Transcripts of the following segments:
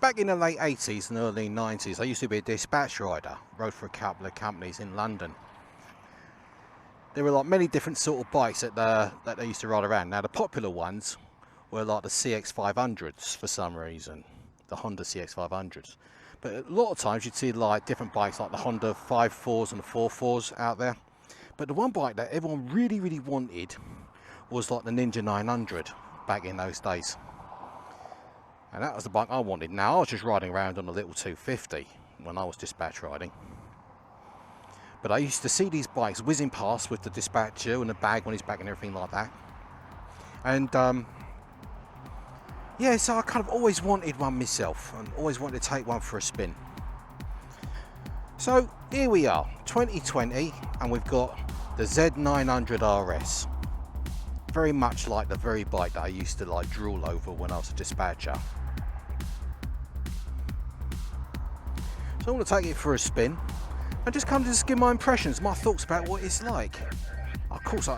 Back in the late 80s and early 90s, I used to be a dispatch rider, rode for a couple of companies in London. There were like many different sort of bikes that they used to ride around. Now the popular ones were like the CX500s for some reason, the Honda CX500s. But a lot of times you'd see like different bikes like the Honda 5.4s and the 4.4s out there. But the one bike that everyone really wanted was like the Ninja 900 back in those days. And that was the bike I wanted. Now I was just riding around on a little 250 when I was dispatch riding. But I used to see these bikes whizzing past with the dispatcher and the bag on his back and everything like that. And yeah, so I kind of always wanted one myself and always wanted to take one for a spin. So here we are, 2020, and we've got the Z900RS. Very much like the very bike that I used to like drool over when I was a dispatcher. So I want to take it for a spin and just kind of just give my impressions, my thoughts about what it's like. Of course,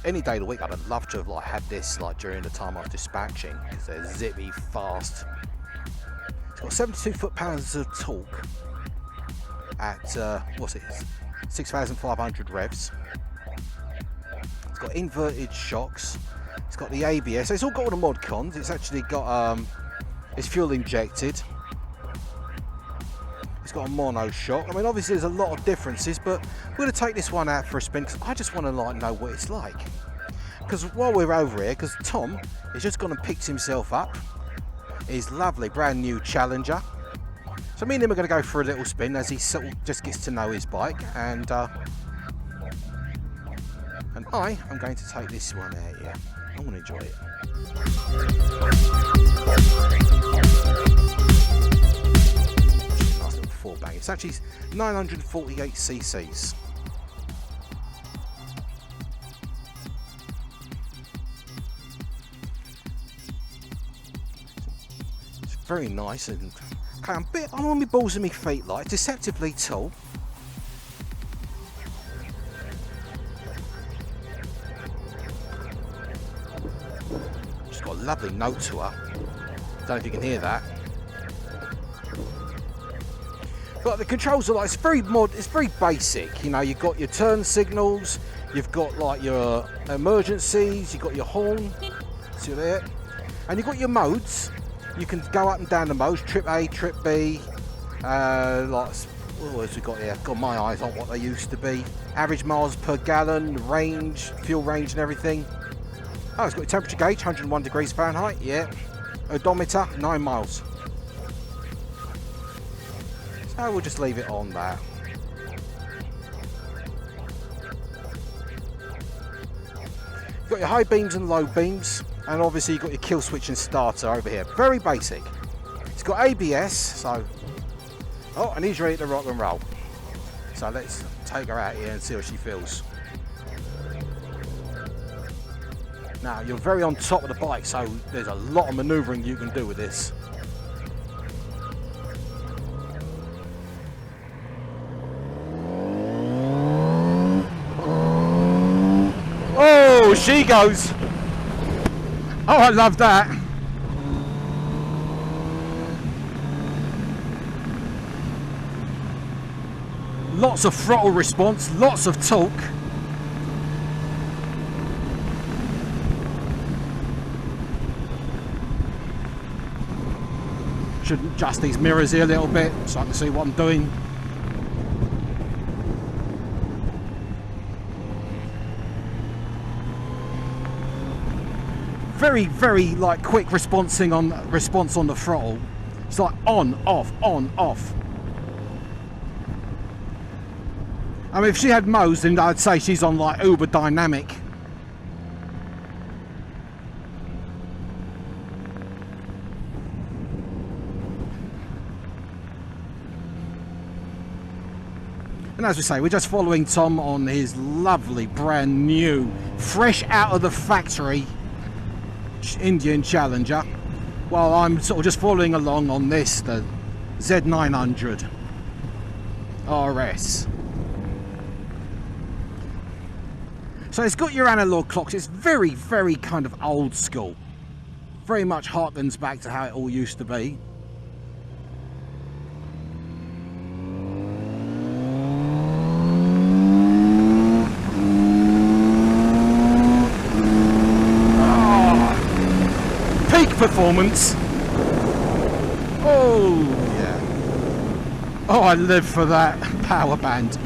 any day of the week I'd have loved to have like had this like during the time I was dispatching, because they're zippy, fast. It's got 72 foot-pounds of torque at what's it, 6,500 revs. It's got inverted shocks. It's got the ABS. It's all got all the mod cons. It's actually got it's fuel injected. It's got a mono shock. I mean, obviously there's a lot of differences, but we're going to take this one out for a spin because I just want to like know what it's like. Because while we're over here, because Tom has just gone and picked himself up his lovely brand new Challenger. So me and him are going to go for a little spin as he sort of just gets to know his bike, and I am going to take this one out here. I want to enjoy it. Nice little four bang. It's actually 948 cc's. It's very nice, and okay, I'm on my balls and my feet, like deceptively tall. She's got a lovely note to her. Don't know if you can hear that. But the controls are like, it's very basic. You know, you've got your turn signals, you've got like your emergencies, you've got your horn, see there, and you've got your modes. You can go up and down the modes, trip A, trip B, like, what else we got here? Got my eyes on what they used to be. Average miles per gallon, range, fuel range and everything. Oh, it's got a temperature gauge, 101 degrees Fahrenheit, yeah. Odometer, 9 miles. So we'll just leave it on that. You've got your high beams and low beams, and obviously you've got your kill switch and starter over here. Very basic. It's got ABS, so... Oh, and he's ready to rock and roll. So let's take her out here and see how she feels. Now, you're very on top of the bike, so there's a lot of manoeuvring you can do with this. Oh, she goes. Oh, I love that. Lots of throttle response, lots of torque. Should adjust these mirrors here a little bit so I can see what I'm doing. Very like quick response on the throttle. It's like on, off, on, off. I mean, if she had modes, then I'd say she's on like uber dynamic. And as we say, we're just following Tom on his lovely brand new, fresh out of the factory Indian Challenger, while I'm sort of just following along on this, the Z900RS. So it's got your analog clocks. It's very kind of old school. Very much harkens back to how it all used to be. performance. Oh yeah. Oh, I live for that power band.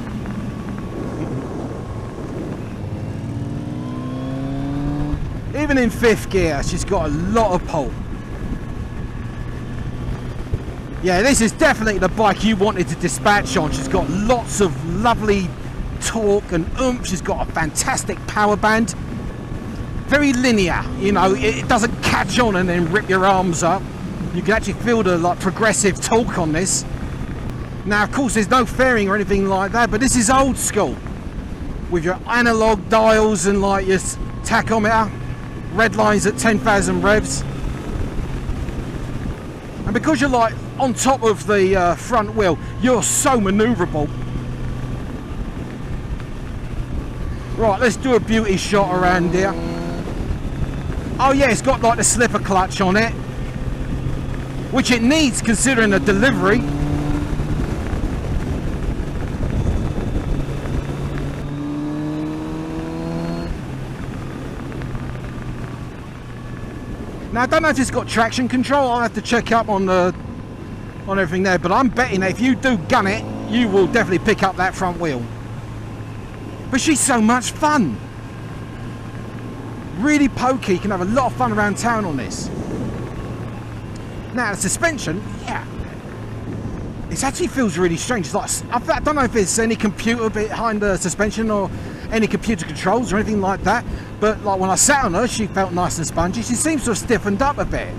Even in 5th gear, she's got a lot of pull. Yeah, this is definitely the bike you wanted to dispatch on. She's got lots of lovely torque and oomph. She's got a fantastic power band. Very linear, you know, it doesn't catch on and then rip your arms up. You can actually feel the like progressive torque on this. Now, of course, there's no fairing or anything like that, but this is old school. With your analog dials and like your tachometer, red lines at 10,000 revs. And because you're like on top of the front wheel, you're so maneuverable. Right, let's do a beauty shot around here. Oh yeah, it's got like the slipper clutch on it, which it needs considering the delivery. Now I don't know if it's got traction control. I'll have to check up on everything there, but I'm betting that if you do gun it, you will definitely pick up that front wheel. But she's so much fun. Really pokey, you can have a lot of fun around town on this. Now the suspension, yeah, it actually feels really strange. It's like, I don't know if there's any computer behind the suspension or any computer controls or anything like that, but like when I sat on her, she felt nice and spongy. She seems to have stiffened up a bit.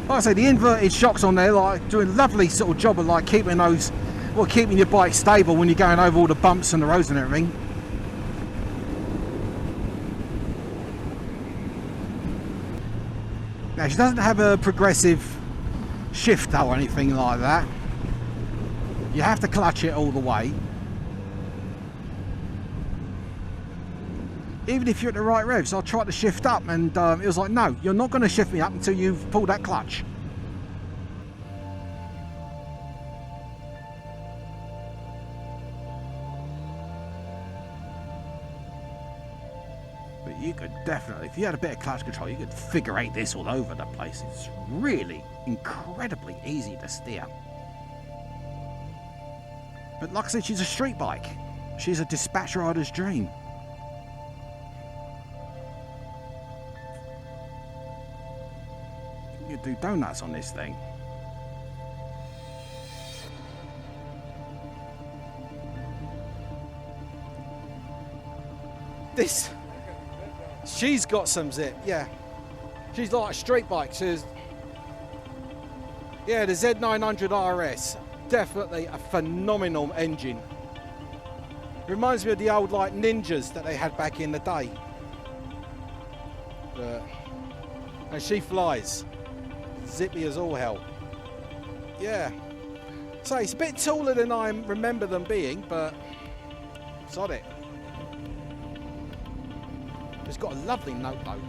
Like I say, the inverted shocks on there, like doing a lovely sort of job of like keeping those, well, keeping your bike stable when you're going over all the bumps and the roads and everything. Now she doesn't have a progressive shifter or anything like that. You have to clutch it all the way. Even if you're at the right revs, I tried to shift up and it was like, no, you're not going to shift me up until you've pulled that clutch. But you could definitely, if you had a bit of clutch control, you could figure eight this all over the place. It's really incredibly easy to steer. But like I said, she's a street bike. She's a dispatch rider's dream. You do donuts on this thing. She's got some zip, yeah. She's like a street bike. Yeah, the Z900RS. Definitely a phenomenal engine. Reminds me of the old like Ninjas that they had back in the day. And she flies. Zippy as all hell. Yeah. So it's a bit taller than I remember them being, but sod it. It's got a lovely note though.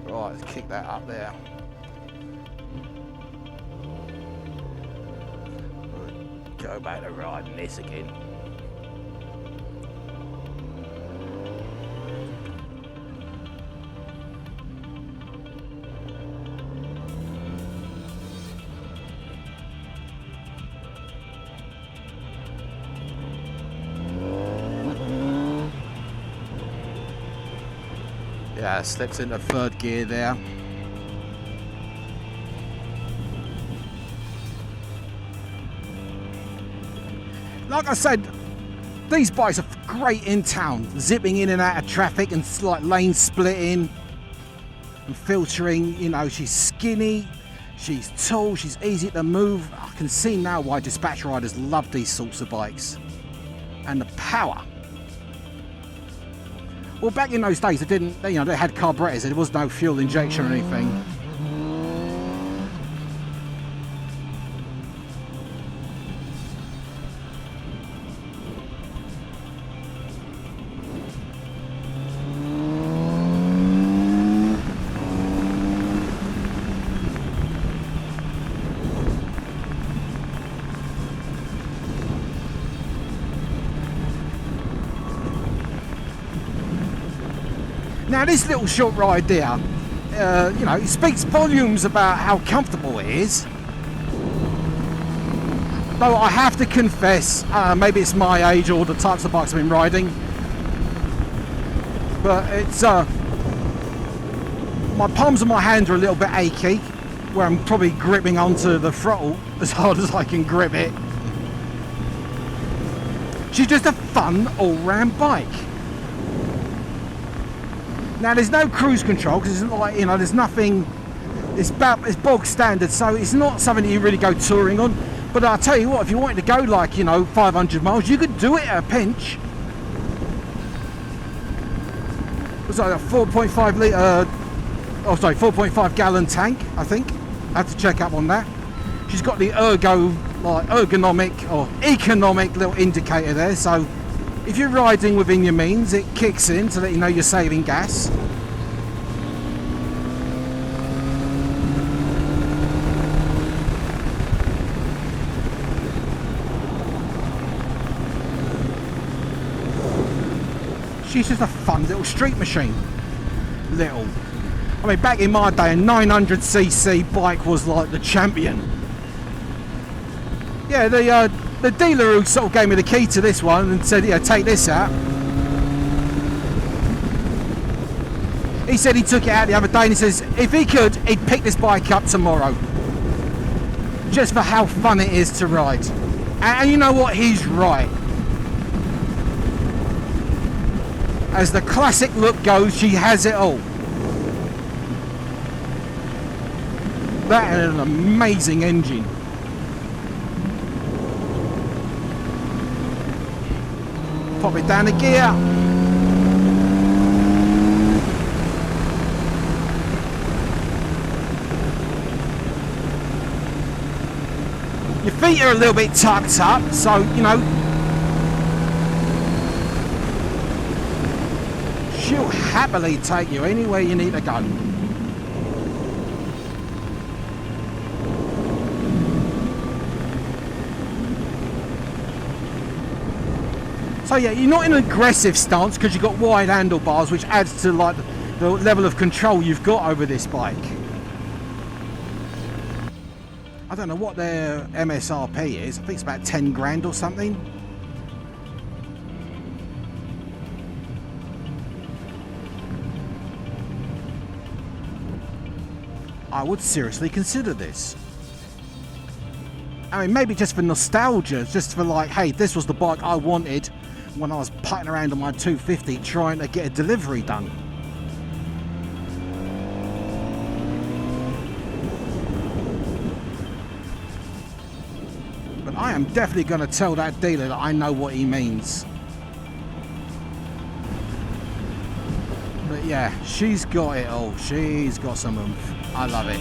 Right, let's kick that up there. Go back to riding this again. Yeah, slips into third gear there. Like I said, these bikes are great in town, zipping in and out of traffic and like lane splitting and filtering. You know, she's skinny, she's tall, she's easy to move. I can see now why dispatch riders love these sorts of bikes. And the power. Well, back in those days, they had carburetors. There was no fuel injection or anything. Now this little short ride there, you know, it speaks volumes about how comfortable it is. Though I have to confess, maybe it's my age or the types of bikes I've been riding, but it's my palms of my hands are a little bit achy, where I'm probably gripping onto the throttle as hard as I can grip it. She's just a fun all-round bike. Now there's no cruise control because it's not like, you know, there's nothing. It's bog standard, so it's not something that you really go touring on. But I'll tell you what, if you wanted to go like, you know, 500 miles, you could do it at a pinch. It was like a 4.5 litre, 4.5 gallon tank, I think. I have to check up on that. She's got the ergonomic or economic little indicator there, so if you're riding within your means, it kicks in to let you know you're saving gas. She's just a fun little street machine. I mean, back in my day, a 900cc bike was like the champion. Yeah, the dealer who sort of gave me the key to this one and said, yeah, take this out. He said he took it out the other day and he says if he could, he'd pick this bike up tomorrow. Just for how fun it is to ride. And you know what? He's right. As the classic look goes, she has it all. That and an amazing engine. Pop it down the gear. Your feet are a little bit tucked up, so, you know, she'll happily take you anywhere you need to go. So yeah, you're not in an aggressive stance because you've got wide handlebars, which adds to like the level of control you've got over this bike. I don't know what their MSRP is. I think it's about 10 grand or something. I would seriously consider this. I mean, maybe just for nostalgia, just for like, hey, this was the bike I wanted when I was putting around on my 250 trying to get a delivery done. But I am definitely going to tell that dealer that I know what he means. But yeah, she's got it all. She's got some oomph. I love it.